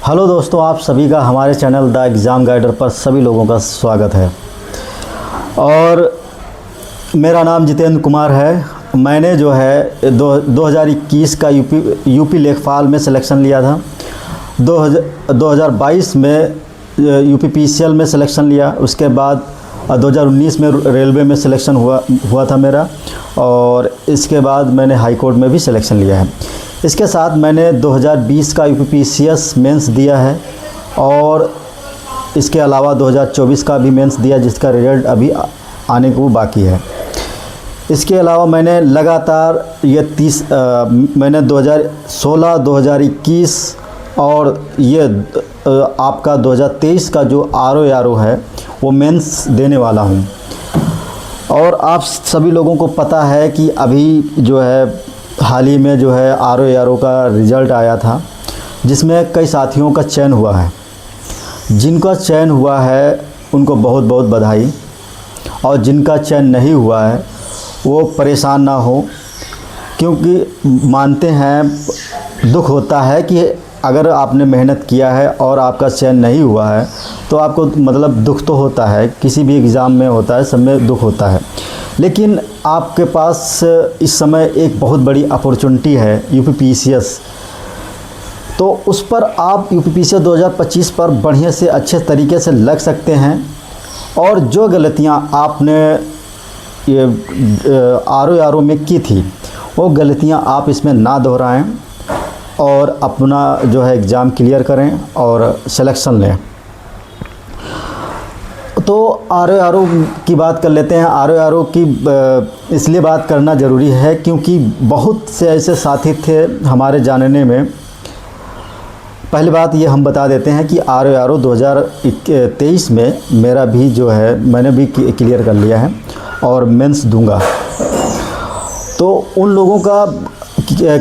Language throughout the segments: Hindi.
हेलो दोस्तों, आप सभी का हमारे चैनल द एग्ज़ाम गाइडर पर सभी लोगों का स्वागत है। और मेरा नाम जितेंद्र कुमार है। मैंने जो है 2021 का यूपी लेखपाल में सिलेक्शन लिया था। 2022 में यूपी पीसीएल में सिलेक्शन लिया। उसके बाद 2019 में रेलवे में सिलेक्शन हुआ था मेरा, और इसके बाद मैंने हाई कोर्ट में भी सिलेक्शन लिया है। इसके साथ मैंने 2020 का यूपीपीसीएस मेंस दिया है, और इसके अलावा 2024 का भी मेंस दिया, जिसका रिज़ल्ट अभी आने को बाकी है। इसके अलावा मैंने लगातार मैंने 2016, 2021 और ये आपका 2023 का जो आरओ है वो मेंस देने वाला हूँ। और आप सभी लोगों को पता है कि अभी जो है हाल ही में जो है आरओ का रिज़ल्ट आया था, जिसमें कई साथियों का चयन हुआ है। जिनका चयन हुआ है उनको बहुत बहुत बधाई, और जिनका चयन नहीं हुआ है वो परेशान ना हो, क्योंकि मानते हैं दुख होता है कि अगर आपने मेहनत किया है और आपका चयन नहीं हुआ है तो आपको मतलब दुख तो होता है, किसी भी एग्ज़ाम में होता है, सब में दुख होता है। लेकिन आपके पास इस समय एक बहुत बड़ी अपॉर्चुनिटी है यूपीपीसीएस, तो उस पर आप यूपीपीसीएस 2025 पर बढ़िया से अच्छे तरीके से लग सकते हैं। और जो गलतियां आपने ये आरओ में की थी, वो गलतियां आप इसमें ना दोहराएं और अपना जो है एग्ज़ाम क्लियर करें और सिलेक्शन लें। तो आरओ की बात कर लेते हैं। आरओ की इसलिए बात करना ज़रूरी है क्योंकि बहुत से ऐसे साथी थे हमारे जानने में। पहली बात ये हम बता देते हैं कि आरओ 2023 में मेरा भी जो है मैंने भी क्लियर कर लिया है और मेंस दूंगा। तो उन लोगों का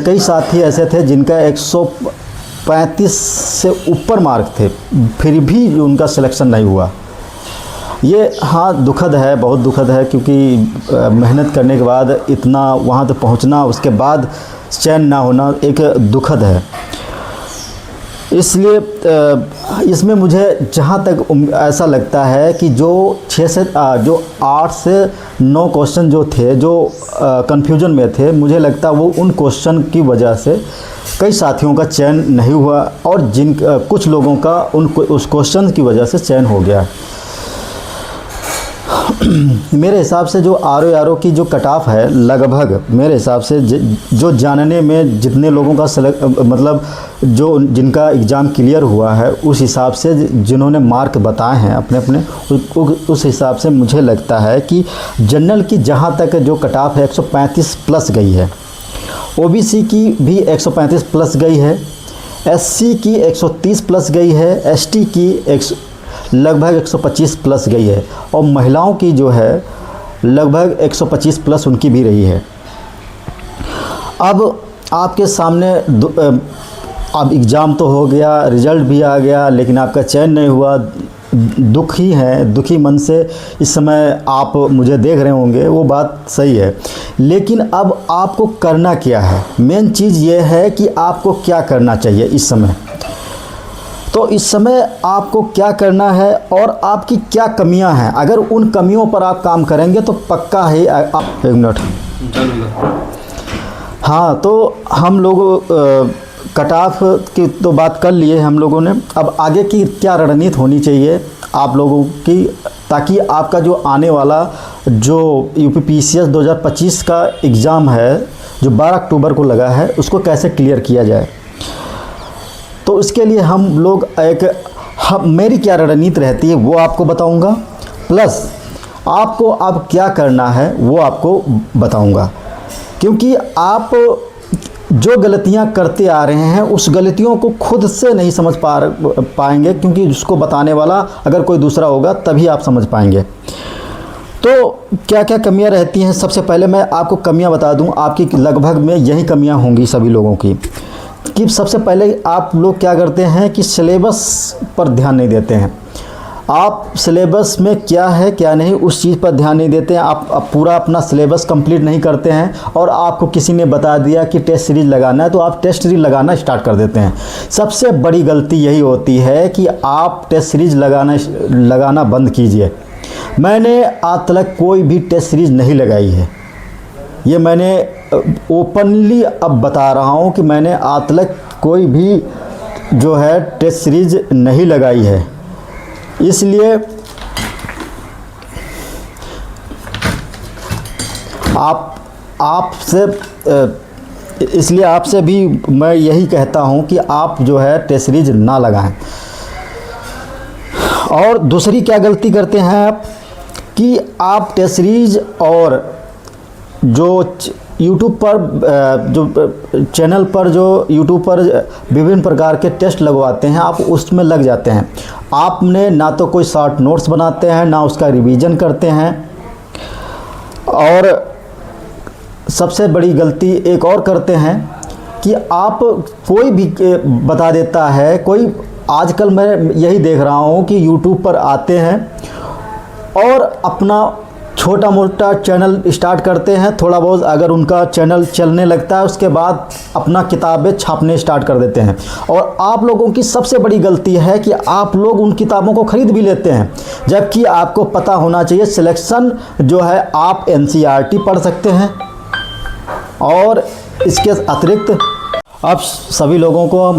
कई साथी ऐसे थे जिनका 135 से ऊपर मार्क थे, फिर भी उनका सिलेक्शन नहीं हुआ। ये हाँ दुखद है, बहुत दुखद है, क्योंकि मेहनत करने के बाद इतना वहाँ तक पहुँचना, उसके बाद चयन ना होना एक दुखद है। इसलिए इसमें मुझे जहाँ तक ऐसा लगता है कि जो 8 से 9 क्वेश्चन जो थे, जो कन्फ्यूजन में थे, मुझे लगता है वो उन क्वेश्चन की वजह से कई साथियों का चयन नहीं हुआ, और कुछ लोगों का उस क्वेश्चन की वजह से चयन हो गया। मेरे हिसाब से जो आरओ की जो कट ऑफ है, लगभग मेरे हिसाब से जो जानने में जितने लोगों का मतलब जो जिनका एग्ज़ाम क्लियर हुआ है, उस हिसाब से जिन्होंने मार्क बताए हैं अपने अपने, उस हिसाब से मुझे लगता है कि जनरल की जहां तक जो कट ऑफ है 135 प्लस गई है, ओबीसी की भी 135 प्लस गई है, एससी की 130 प्लस गई है, एसटी की लगभग 125 प्लस गई है, और महिलाओं की जो है लगभग 125 प्लस उनकी भी रही है। अब आपके सामने अब एग्ज़ाम तो हो गया, रिज़ल्ट भी आ गया, लेकिन आपका चयन नहीं हुआ। दुखी है, दुखी मन से इस समय आप मुझे देख रहे होंगे, वो बात सही है। लेकिन अब आपको करना क्या है, मेन चीज़ ये है कि आपको क्या करना चाहिए इस समय। तो इस समय आपको क्या करना है और आपकी क्या कमियां हैं, अगर उन कमियों पर आप काम करेंगे तो पक्का है एक मिनट। हाँ, तो हम लोग कट ऑफ की तो बात कर लिए हम लोगों ने। अब आगे की क्या रणनीति होनी चाहिए आप लोगों की, ताकि आपका जो आने वाला जो यूपीपीसीएस 2025 का एग्ज़ाम है, जो 12 अक्टूबर को लगा है, उसको कैसे क्लियर किया जाए। तो इसके लिए हम लोग मेरी क्या रणनीति रहती है वो आपको बताऊंगा, प्लस आपको अब क्या करना है वो आपको बताऊंगा। क्योंकि आप जो गलतियां करते आ रहे हैं, उस गलतियों को खुद से नहीं समझ पाएंगे, क्योंकि उसको बताने वाला अगर कोई दूसरा होगा तभी आप समझ पाएंगे। तो क्या क्या कमियां रहती हैं, सबसे पहले मैं आपको कमियां बता दूं। आपकी लगभग में यही कमियां होंगी सभी लोगों की, कि सबसे पहले आप लोग क्या करते हैं कि सिलेबस पर ध्यान नहीं देते हैं। आप सिलेबस में क्या है क्या नहीं उस चीज़ पर ध्यान नहीं देते हैं। आप पूरा अपना सिलेबस कंप्लीट नहीं करते हैं और आपको किसी ने बता दिया कि टेस्ट सीरीज़ लगाना है तो आप टेस्ट सीरीज़ लगाना स्टार्ट कर देते हैं। सबसे बड़ी गलती यही होती है कि आप टेस्ट सीरीज़ लगाना बंद कीजिए। मैंने आज तक कोई भी टेस्ट सीरीज़ नहीं लगाई है, ये मैंने ओपनली अब बता रहा हूँ कि मैंने आज तक कोई भी जो है टेस्ट सीरीज़ नहीं लगाई है। इसलिए आपसे भी मैं यही कहता हूं कि आप जो है टेस्ट सीरीज ना लगाएं। और दूसरी क्या गलती करते हैं आप कि आप टेस्ट सीरीज और जो यूट्यूब पर जो चैनल पर जो यूट्यूब पर विभिन्न प्रकार के टेस्ट लगवाते हैं आप उसमें लग जाते हैं। आपने ना तो कोई शॉर्ट नोट्स बनाते हैं ना उसका रिवीजन करते हैं। और सबसे बड़ी गलती एक और करते हैं कि आप कोई भी बता देता है कोई। आजकल मैं यही देख रहा हूँ कि यूट्यूब पर आते हैं और अपना छोटा मोटा चैनल स्टार्ट करते हैं, थोड़ा बहुत अगर उनका चैनल चलने लगता है उसके बाद अपना किताबें छापने स्टार्ट कर देते हैं। और आप लोगों की सबसे बड़ी गलती है कि आप लोग उन किताबों को ख़रीद भी लेते हैं, जबकि आपको पता होना चाहिए सिलेक्शन जो है आप NCERT पढ़ सकते हैं। और इसके अतिरिक्त अब सभी लोगों को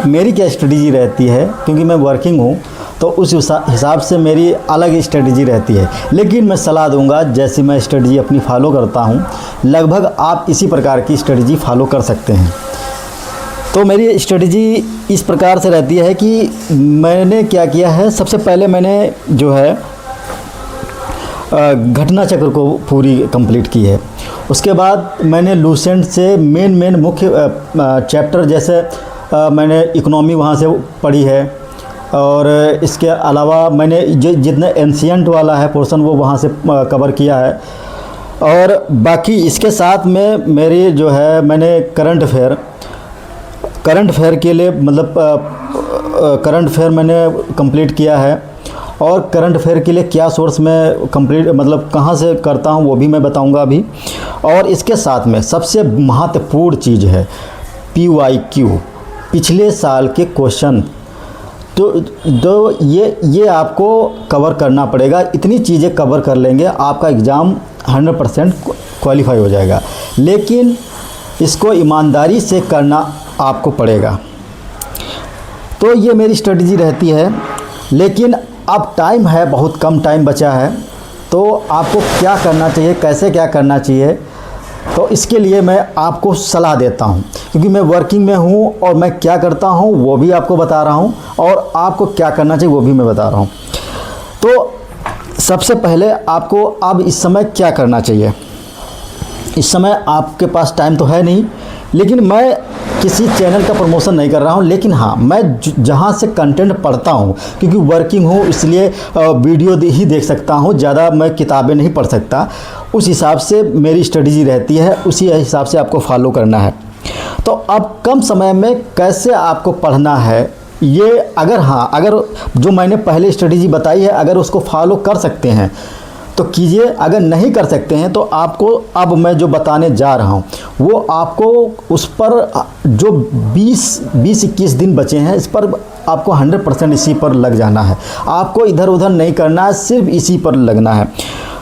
मेरी क्या स्ट्रेटजी रहती है, क्योंकि मैं वर्किंग हूँ तो उस हिसाब से मेरी अलग स्ट्रेटजी रहती है। लेकिन मैं सलाह दूंगा जैसी मैं स्ट्रेटजी अपनी फॉलो करता हूँ लगभग आप इसी प्रकार की स्ट्रेटजी फॉलो कर सकते हैं। तो मेरी स्ट्रेटजी इस प्रकार से रहती है कि मैंने क्या किया है, सबसे पहले मैंने जो है घटना चक्र को पूरी कंप्लीट की है। उसके बाद मैंने लूसेंट से मेन मुख्य चैप्टर जैसे मैंने इकोनॉमी वहाँ से पढ़ी है। और इसके अलावा मैंने जितना एंशिएंट वाला है पोर्शन वो वहाँ से कवर किया है। और बाकी इसके साथ में मेरी जो है मैंने करंट अफेयर के लिए मतलब करंट अफेयर मैंने कंप्लीट किया है। और करंट अफेयर के लिए क्या सोर्स में कंप्लीट मतलब कहाँ से करता हूँ वो भी मैं बताऊँगा अभी। और इसके साथ में सबसे महत्वपूर्ण चीज़ है PYQ, पिछले साल के क्वेश्चन। तो ये आपको कवर करना पड़ेगा। इतनी चीज़ें कवर कर लेंगे आपका एग्ज़ाम 100% क्वालिफाई हो जाएगा। लेकिन इसको ईमानदारी से करना आपको पड़ेगा। तो ये मेरी स्ट्रेटजी रहती है। लेकिन अब टाइम है, बहुत कम टाइम बचा है, तो आपको क्या करना चाहिए, कैसे क्या करना चाहिए, तो इसके लिए मैं आपको सलाह देता हूं, क्योंकि मैं वर्किंग में हूं और मैं क्या करता हूं वो भी आपको बता रहा हूं और आपको क्या करना चाहिए वो भी मैं बता रहा हूं। तो सबसे पहले आपको अब इस समय क्या करना चाहिए। इस समय आपके पास टाइम तो है नहीं, लेकिन मैं किसी चैनल का प्रमोशन नहीं कर रहा हूं। लेकिन हाँ, मैं जहां से कंटेंट पढ़ता हूं, क्योंकि वर्किंग हूं इसलिए वीडियो ही देख सकता हूं, ज़्यादा मैं किताबें नहीं पढ़ सकता। उस हिसाब से मेरी स्ट्रेटजी रहती है, उसी हिसाब से आपको फॉलो करना है। तो अब कम समय में कैसे आपको पढ़ना है ये अगर जो मैंने पहले स्ट्रेटजी बताई है अगर उसको फॉलो कर सकते हैं तो कीजिए, अगर नहीं कर सकते हैं तो आपको अब मैं जो बताने जा रहा हूँ वो आपको उस पर जो 20-21 दिन बचे हैं इस पर आपको 100% इसी पर लग जाना है। आपको इधर उधर नहीं करना है, सिर्फ इसी पर लगना है।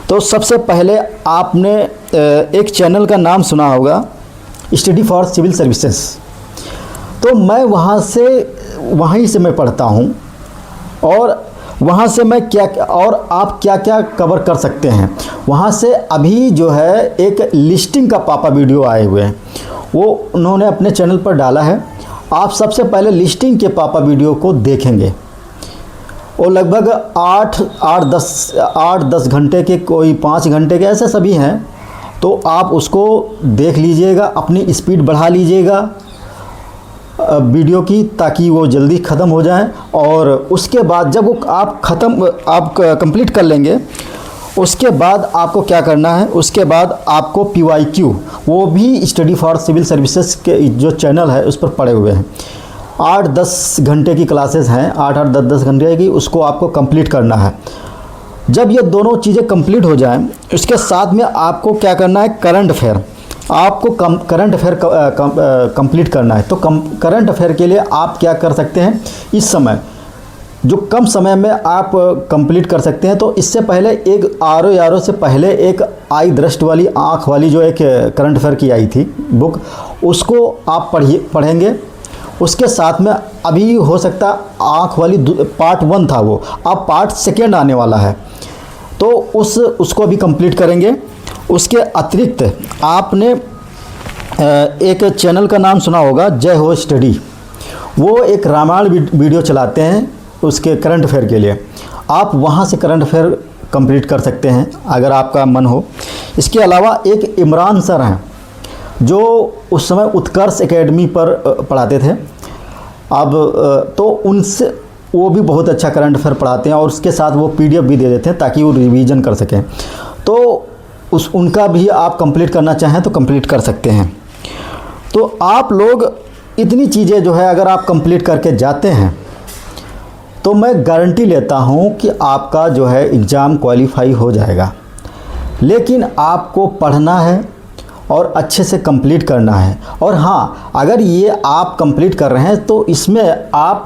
तो सबसे पहले आपने एक चैनल का नाम सुना होगा, स्टडी फॉर सिविल सर्विसेज। तो मैं वहीं से मैं पढ़ता हूँ और वहाँ से मैं और आप क्या क्या कवर कर सकते हैं। वहाँ से अभी जो है एक लिस्टिंग का पापा वीडियो आए हुए हैं, वो उन्होंने अपने चैनल पर डाला है। आप सबसे पहले लिस्टिंग के पापा वीडियो को देखेंगे। वो लगभग 8-10 घंटे के, कोई 5 घंटे के, ऐसे सभी हैं। तो आप उसको देख लीजिएगा, अपनी स्पीड बढ़ा लीजिएगा वीडियो की, ताकि वो जल्दी ख़त्म हो जाए। और उसके बाद जब वो आप कंप्लीट कर लेंगे, उसके बाद आपको क्या करना है, उसके बाद आपको PYQ, वो भी स्टडी फॉर सिविल सर्विसेज के जो चैनल है उस पर पड़े हुए हैं। 8-10 घंटे की क्लासेस हैं, 8-8 10-10 घंटे की, उसको आपको कंप्लीट करना है। जब ये दोनों चीज़ें कंप्लीट हो जाएं, इसके साथ में आपको क्या करना है, करंट अफेयर, आपको करंट अफेयर कंप्लीट करना है। तो करंट अफेयर के लिए आप क्या कर सकते हैं, इस समय जो कम समय में आप कंप्लीट कर सकते हैं, तो इससे पहले एक आर से पहले एक आई दृष्टि वाली, आँख वाली जो एक करंट अफेयर की आई थी बुक, उसको आप पढ़ेंगे। उसके साथ में अभी हो सकता आँख वाली पार्ट 1 था, वो अब पार्ट 2 आने वाला है, तो उसको भी कंप्लीट करेंगे। उसके अतिरिक्त आपने एक चैनल का नाम सुना होगा, जय हो स्टडी, वो एक रामायण वीडियो चलाते हैं उसके करंट अफेयर के लिए, आप वहाँ से करंट अफेयर कंप्लीट कर सकते हैं अगर आपका मन हो। इसके अलावा एक इमरान सर हैं जो उस समय उत्कर्ष एकेडमी पर पढ़ाते थे, अब तो उनसे वो भी बहुत अच्छा करंट अफेयर पढ़ाते हैं और उसके साथ वो PDF भी दे देते हैं ताकि वो रिवीजन कर सकें। तो उनका भी आप कंप्लीट करना चाहें तो कंप्लीट कर सकते हैं। तो आप लोग इतनी चीज़ें जो है अगर आप कंप्लीट करके जाते हैं तो मैं गारंटी लेता हूं कि आपका जो है एग्ज़ाम क्वालिफाई हो जाएगा। लेकिन आपको पढ़ना है और अच्छे से कंप्लीट करना है। और हाँ, अगर ये आप कंप्लीट कर रहे हैं तो इसमें आप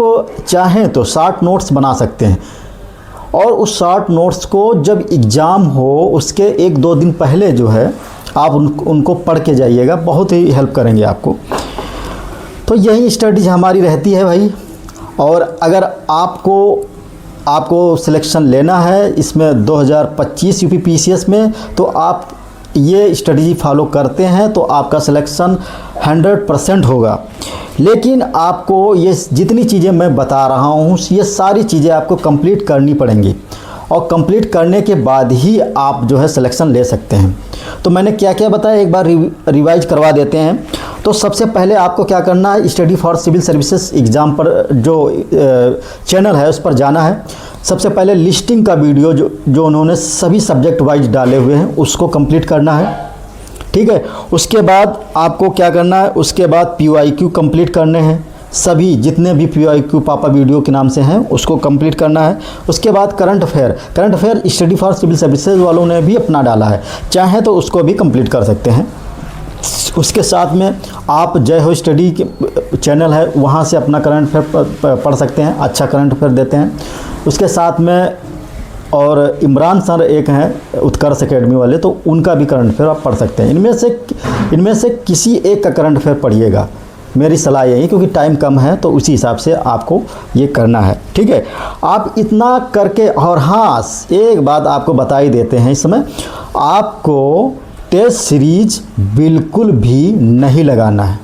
चाहें तो शॉर्ट नोट्स बना सकते हैं और उस शॉर्ट नोट्स को जब एग्ज़ाम हो उसके 1-2 दिन पहले जो है आप उनको पढ़ के जाइएगा, बहुत ही हेल्प करेंगे आपको। तो यही स्ट्रेटजी हमारी रहती है भाई। और अगर आपको सिलेक्शन लेना है इसमें 2025 UPPCS में, तो आप ये स्ट्रेटजी फॉलो करते हैं तो आपका सिलेक्शन 100% होगा। लेकिन आपको ये जितनी चीज़ें मैं बता रहा हूँ ये सारी चीज़ें आपको कंप्लीट करनी पड़ेंगी और कंप्लीट करने के बाद ही आप जो है सिलेक्शन ले सकते हैं। तो मैंने क्या क्या बताया एक बार रिवाइज करवा देते हैं। तो सबसे पहले आपको क्या करना है, study for civil services exam पर जो चैनल है उस पर जाना है। सबसे पहले लिस्टिंग का वीडियो जो उन्होंने सभी सब्जेक्ट वाइज डाले हुए हैं उसको कंप्लीट करना है, ठीक है। उसके बाद आपको क्या करना है, उसके बाद PYQ कंप्लीट करने हैं, सभी जितने भी PYQ पापा वीडियो के नाम से हैं उसको कंप्लीट करना है। उसके बाद current affair study for civil services वालों ने भी अपना डाला है, चाहे तो उसको भी कंप्लीट कर सकते हैं। उसके साथ में आप जय हो स्टडी के चैनल है वहाँ से अपना करंट अफेयर पढ़ सकते हैं, अच्छा करंट अफेयर देते हैं। उसके साथ में और इमरान सर एक हैं उत्कर्ष एकेडमी वाले, तो उनका भी करंट अफेयर आप पढ़ सकते हैं। इनमें से किसी एक का करंट अफेयर पढ़िएगा, मेरी सलाह यही, क्योंकि टाइम कम है तो उसी हिसाब से आपको ये करना है, ठीक है। आप इतना करके, और हाँ एक बात आपको बता ही देते हैं, इस समय आपको टेस्ट सीरीज बिल्कुल भी नहीं लगाना है,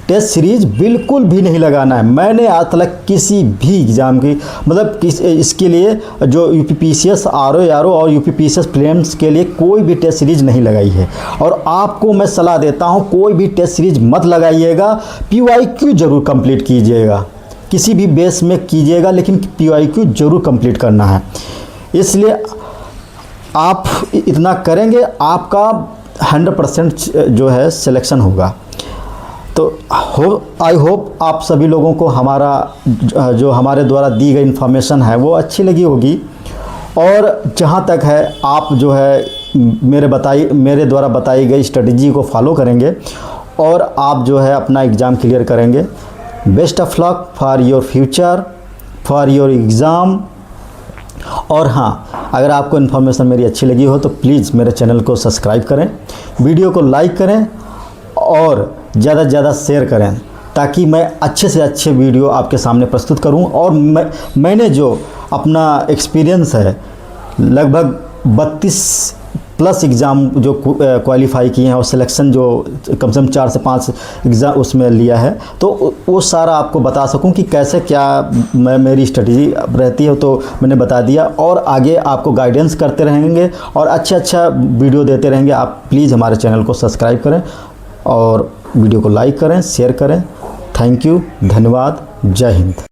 टेस्ट सीरीज बिल्कुल भी नहीं लगाना है। मैंने आज तक किसी भी एग्ज़ाम की मतलब इसके लिए जो UPPCS RO और UPPCS प्रीलिम्स के लिए कोई भी टेस्ट सीरीज नहीं लगाई है। और आपको मैं सलाह देता हूं कोई भी टेस्ट सीरीज मत लगाइएगा, PYQ जरूर कंप्लीट कीजिएगा, किसी भी बेस में कीजिएगा लेकिन PYQ जरूर कंप्लीट करना है। इसलिए आप इतना करेंगे आपका 100% जो है सिलेक्शन होगा। तो आई होप आप सभी लोगों को जो हमारे द्वारा दी गई इन्फॉर्मेशन है वो अच्छी लगी होगी। और जहाँ तक है आप जो है मेरे द्वारा बताई गई स्ट्रेटजी को फॉलो करेंगे और आप जो है अपना एग्ज़ाम क्लियर करेंगे। Best of luck for your future, for your exam. और हाँ, अगर आपको इन्फॉर्मेशन मेरी अच्छी लगी हो तो प्लीज़ मेरे चैनल को सब्सक्राइब करें, वीडियो को लाइक करें और ज़्यादा से ज़्यादा शेयर करें ताकि मैं अच्छे से अच्छे वीडियो आपके सामने प्रस्तुत करूं। और मैंने जो अपना एक्सपीरियंस है लगभग 32+ एग्ज़ाम जो क्वालिफाई किए हैं और सिलेक्शन जो कम से कम 4 से 5 एग्ज़ाम उसमें लिया है, तो वो सारा आपको बता सकूं कि कैसे क्या मेरी स्ट्रेटजी रहती है, तो मैंने बता दिया। और आगे आपको गाइडेंस करते रहेंगे और अच्छा वीडियो देते रहेंगे। आप प्लीज़ हमारे चैनल को सब्सक्राइब करें और वीडियो को लाइक करें, शेयर करें। थैंक यू, धन्यवाद, जय हिंद।